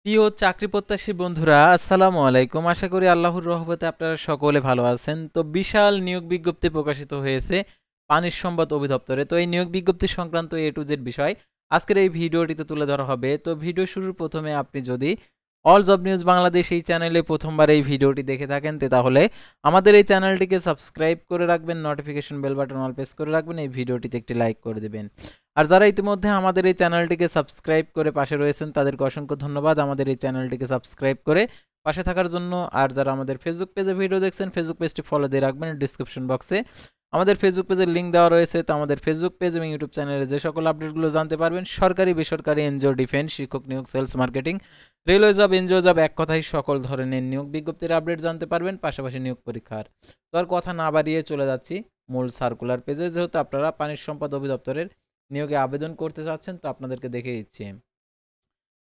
প্রিয় চাকরি প্রত্যাশী বন্ধুরা, আসসালামু আলাইকুম। আশা করি আল্লাহর রহমতে আপনারা সকলে ভালো আছেন। তো বিশাল নিয়োগ বিজ্ঞপ্তি প্রকাশিত হয়েছে পানির সম্পদ অধিদপ্তরে। তো এই নিয়োগ বিজ্ঞপ্তি সংক্রান্ত এ টু জেড বিষয় আজকের এই ভিডিওটিতে তুলে ধরা হবে। তো ভিডিও শুরুর প্রথমে আপনি যদি অল জব নিউজ বাংলাদেশ এই চ্যানেলে প্রথমবার এই ভিডিওটি দেখে থাকেন তাহলে আমাদের এই চ্যানেলটিকে সাবস্ক্রাইব করে রাখবেন, notification bell button all press করে রাখবেন, এই ভিডিওটিতে একটি লাইক করে দেবেন। আর যারা ইতিমধ্যে আমাদের এই চ্যানেলটিকে সাবস্ক্রাইব করে পাশে রয়েছেন তাদেরকে অসংখ্য ধন্যবাদ আমাদের এই চ্যানেলটিকে সাবস্ক্রাইব করে পাশে থাকার জন্য। আর যারা আমাদের ফেসবুক পেজে ভিডিও দেখছেন, ফেসবুক পেজটি ফলো দিয়ে রাখবেন। ডিসক্রিপশন বক্সে আমাদের ফেসবুক পেজের লিঙ্ক দেওয়া রয়েছে। তো আমাদের ফেসবুক পেজ এবং ইউটিউব চ্যানেলে যে সকল আপডেটগুলো জানতে পারবেন, সরকারি বেসরকারি এনজিও, ডিফেন্স, শিক্ষক নিয়োগ, sales marketing, railway job, NGO job, এক কথায় সকল ধরনের নিয়োগ বিজ্ঞপ্তির আপডেট জানতে পারবেন, পাশাপাশি নিয়োগ পরীক্ষার। তো আর কথা না বাড়িয়ে চলে যাচ্ছি মূল সার্কুলার পেজে। যেহেতু আপনারা পানির সম্পদ অধিদপ্তরের নিয়োগে আবেদন করতে চাচ্ছেন, তো আপনাদেরকে দেখে দিচ্ছি।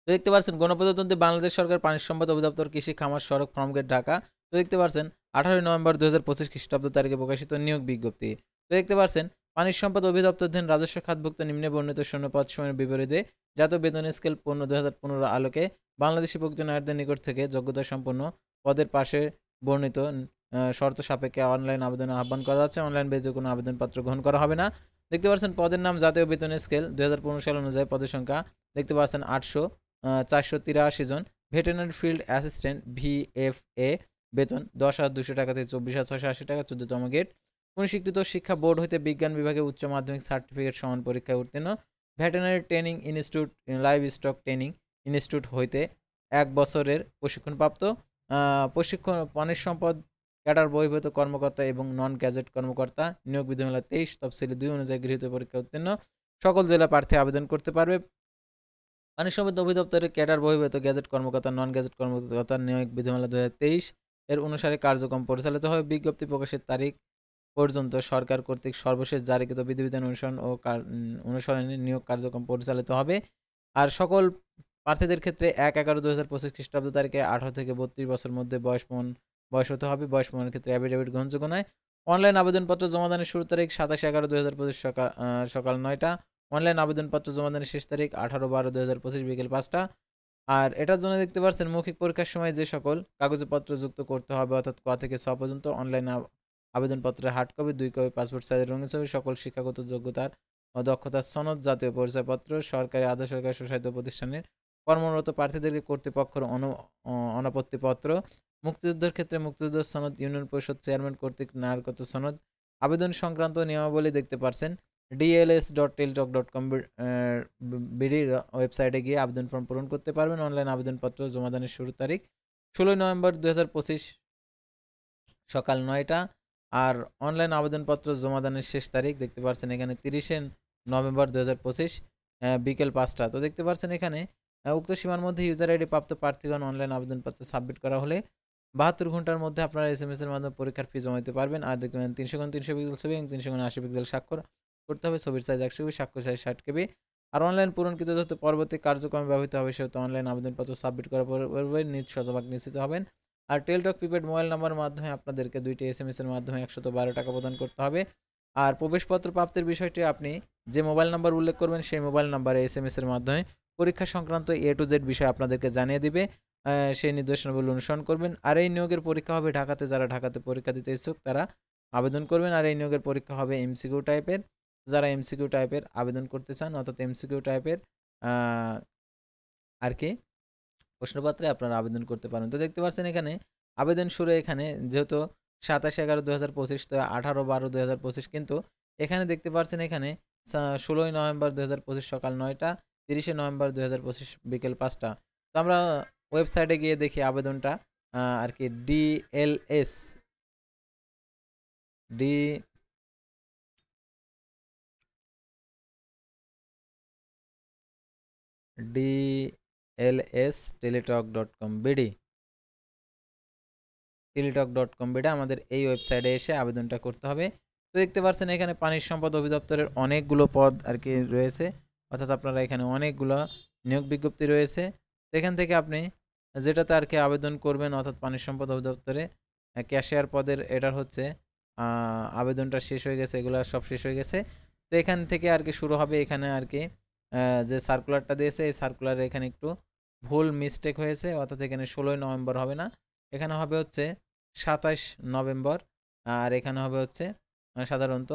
তো দেখতে পাচ্ছেন গণপ্রজাতন্ত্রী বাংলাদেশ সরকার পানি সম্পদ অধিদপ্তর, কৃষি, খামার, সড়ক, ফার্মগেট, ঢাকা। তো দেখতে পাচ্ছেন 18 নভেম্বর 2025 খ্রিস্টাব্দ তারিখে প্রকাশিত নিয়োগ বিজ্ঞপ্তি। তো দেখতে পাচ্ছেন পানির সম্পদ অধিদপ্তরাধীন রাজস্ব খাতভুক্ত নিম্নে বর্ণিত শূন্যপদ সময়ের বিপরীতে জাতীয় বেতন স্কেল 2015 আলোকে বাংলাদেশি প্রয়োজনার্থীদের নিকট থেকে যোগ্যতা সম্পন্ন পদের পাশে বর্ণিত শর্ত সাপেক্ষে অনলাইন আবেদনে আহ্বান করা যাচ্ছে। অনলাইন বেজে কোনো আবেদনপত্র গ্রহণ করা হবে না। দেখতে পাচ্ছেন পদের নাম জাতীয় বেতন স্কেল 2015 সাল অনুযায়ী পদের সংখ্যা দেখতে পাচ্ছেন 483 জন। ভেটেরিনারি ফিল্ড অ্যাসিস্ট্যান্ট VFA বেতন 10,200 টাকা থেকে 24,680 টাকা 14তম গেট। কোন স্বীকৃত শিক্ষা বোর্ড হইতে বিজ্ঞান বিভাগে উচ্চ মাধ্যমিক সার্টিফিকেট সমান পরীক্ষায় উত্তীর্ণ। Veterinary training institute, live stock training institute হইতে 1 বছরের প্রশিক্ষণপ্রাপ্ত। প্রশিক্ষণ পানির সম্পদ ক্যাডার বহির্ভূত কর্মকর্তা এবং নন গ্যাজেট কর্মকর্তা। নিয়োগ বিধিমালা 23 তফসিলি 2 অনুযায়ী গৃহীত পরীক্ষা উত্তীর্ণ সকল জেলা প্রার্থী আবেদন করতে পারবে। পানি সম্পদ অধিদপ্তরের ক্যাডার বহির্ভূত গ্যাজেট কর্মকর্তা, নন গ্যাজেট কর্মকর্তা নিয়োগ বিধিমালা 2023 এর অনুসারে কার্যক্রম পরিচালিত হবে। বিজ্ঞপ্তি প্রকাশের তারিখ পর্যন্ত সরকার কর্তৃক সর্বশেষ জারিকৃত বিধিবিধান অনুসরণে নিয়োগ কার্যক্রম পরিচালিত হবে। আর সকল প্রার্থীদের ক্ষেত্রে 1/11/2025 খ্রিস্টাব্দ তারিখে 18 থেকে 32 বছর মধ্যে বয়স হতে হবে। বয়স প্রমাণের ক্ষেত্রে অ্যাফিডেভিট গ্রহণযোগ্য নয়। অনলাইন আবেদনপত্র জমাদানের শুরু তারিখ 27/11/2025 সকাল 9টা। অনলাইন আবেদনপত্র জমাদানের শেষ তারিখ 18/12/2025 বিকেল 5টা। আর এটার জন্য দেখতে পাচ্ছেন মৌখিক পরীক্ষার সময় যে সকল কাগজপত্র যুক্ত করতে হবে, অর্থাৎ ক থেকে ছ পর্যন্ত। অনলাইন আবেদনপত্রের হার্ড কপি, 2 কপি পাসপোর্ট সাইজের রঙিন ছবি, সকল শিক্ষাগত যোগ্যতার ও দক্ষতার সনদ, জাতীয় পরিচয়পত্র। সরকারি, আধা সরকারি, স্বশাসিত প্রতিষ্ঠানের কর্মরত প্রার্থীদেরকে কর্তৃপক্ষের অনাপত্তিপত্র। মুক্তিযুদ্ধের ক্ষেত্রে মুক্তিযুদ্ধের সনদ, ইউনিয়ন পরিষদ চেয়ারম্যান কর্তৃক নাগরিকত্ব সনদ। আবেদন সংক্রান্ত নিয়মাবলী দেখতে পারছেন dls.teltalk.com বিডির ওয়েবসাইটে গিয়ে আবেদন ফর্ম পূরণ করতে পারবেন। অনলাইন আবেদনপত্র জমাদানের শুরু তারিখ 16 নভেম্বর 2025 সকাল 9টা। আর অনলাইন আবেদনপত্র জমাদানের শেষ তারিখ দেখতে পাচ্ছেন এখানে 30 নভেম্বর 2025 বিকেল 5টা। তো দেখতে পাচ্ছেন এখানে উক্ত সীমার মধ্যে ইউজার আইডি প্রাপ্ত প্রার্থীগণ অনলাইন আবেদনপত্র সাবমিট করা হলে 72 ঘন্টার মধ্যে আপনারা SMS এর মাধ্যমে পরীক্ষার ফি জমা দিতে পারবেন। আর দেখতে পাবেন 300x300 পিক্সেল ছবি এবং 300x80 পিক্সেল স্বাক্ষর করতে হবে। ছবির সাইজ 100 কেবি, স্বাক্ষর সাইজ 60 কেবি। আর অনলাইন পূরণকৃত তথ্য পরবর্তী কার্যক্রমে ব্যবহৃত হবে, সেহেতু অনলাইন আবেদনপত্র সাবমিট করার পূর্বে নিজ শতভাগ নিশ্চিত হবেন। আর টেলটক প্রিপেড মোবাইল নাম্বারের মাধ্যমে আপনাদেরকে 2টি SMS এর মাধ্যমে 112 টাকা প্রদান করতে হবে। আর প্রবেশপত্র প্রাপ্তির বিষয়টি আপনি যে মোবাইল নাম্বার উল্লেখ করবেন সেই মোবাইল নাম্বারে SMS এর মাধ্যমে পরীক্ষা সংক্রান্ত A to Z বিষয় আপনাদেরকে জানিয়ে দিবে। সেই নির্দেশনাগুলো অনুসরণ করবেন। আর এই নিয়োগের পরীক্ষা হবে ঢাকাতে। যারা ঢাকাতে পরীক্ষা দিতে ইচ্ছুক তারা আবেদন করবেন। আর এই নিয়োগের পরীক্ষা হবে MCQ টাইপের। যারা MCQ টাইপের আবেদন করতে চান, অর্থাৎ MCQ টাইপের আর কি প্রশ্নপত্রে আপনারা আবেদন করতে পারেন। তো দেখতে পাচ্ছেন এখানে আবেদন শুরু এখানে যেহেতু 27/11/2025 তো 18/12/2025, কিন্তু এখানে দেখতে পাচ্ছেন এখানে 16 নভেম্বর 2025 সকাল 9টা, 30 নভেম্বর 2025 বিকেল 5টা। তো আমরা ওয়েবসাইটে গিয়ে দেখি আবেদনটা আর কি DLS teletalk.com বিডি টেলিটক.com আমাদের এই ওয়েবসাইটে এসে আবেদনটা করতে হবে। তো দেখতে পাচ্ছেন এখানে পানির সম্পদ অধিদপ্তরের অনেকগুলো পদ আর কি রয়েছে, অর্থাৎ আপনারা এখানে অনেকগুলো নিয়োগ বিজ্ঞপ্তি রয়েছে। এখান থেকে আপনি যেটাতে আর কি আবেদন করবেন, অর্থাৎ পানির সম্পদ অধিদপ্তরে ক্যাশিয়ার পদের, এটার হচ্ছে আবেদনটা শেষ হয়ে গেছে, এগুলো সব শেষ হয়ে গেছে। তো এখান থেকে আর কি শুরু হবে। এখানে আর কি যে সার্কুলারটা দিয়েছে এই সার্কুলারে এখানে একটু ভুল মিস্টেক হয়েছে, অর্থাৎ এখানে 16ই নভেম্বর হবে না, এখানে হবে হচ্ছে 27 নভেম্বর। আর এখানে হবে হচ্ছে সাধারণত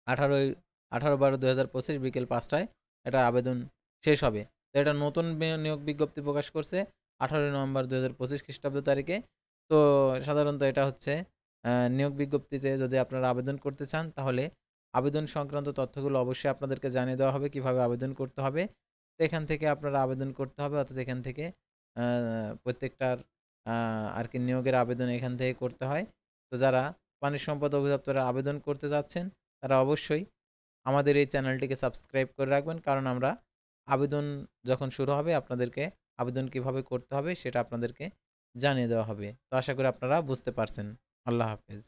18 18/12/2025 বিকেল 5টায় এটা আবেদন শেষ হবে। তো এটা নতুন নিয়োগ বিজ্ঞপ্তি প্রকাশ করছে 18 নভেম্বর 2025 খ্রিস্টাব্দ তারিখে। তো সাধারণত এটা হচ্ছে নিয়োগ বিজ্ঞপ্তিতে যদি আপনারা আবেদন করতে চান তাহলে আবেদন সংক্রান্ত তথ্যগুলো অবশ্যই আপনাদেরকে জানিয়ে দেওয়া হবে কিভাবে আবেদন করতে হবে। তো এখান থেকে আপনারা আবেদন করতে হবে, অর্থাৎ এখান থেকে প্রত্যেকটার আর কি নিয়োগের আবেদন এখান থেকে করতে হয়। তো যারা পানি সম্পদ অধিদপ্তরে আবেদন করতে যাচ্ছেন তারা অবশ্যই আমাদের এই চ্যানেলটিকে সাবস্ক্রাইব করে রাখবেন, কারণ আমরা আবেদন যখন শুরু হবে আপনাদেরকে আবেদন কিভাবে করতে হবে সেটা আপনাদেরকে জানিয়ে দেওয়া হবে। তো আশা করি আপনারা বুঝতে পারছেন। আল্লাহ হাফেজ।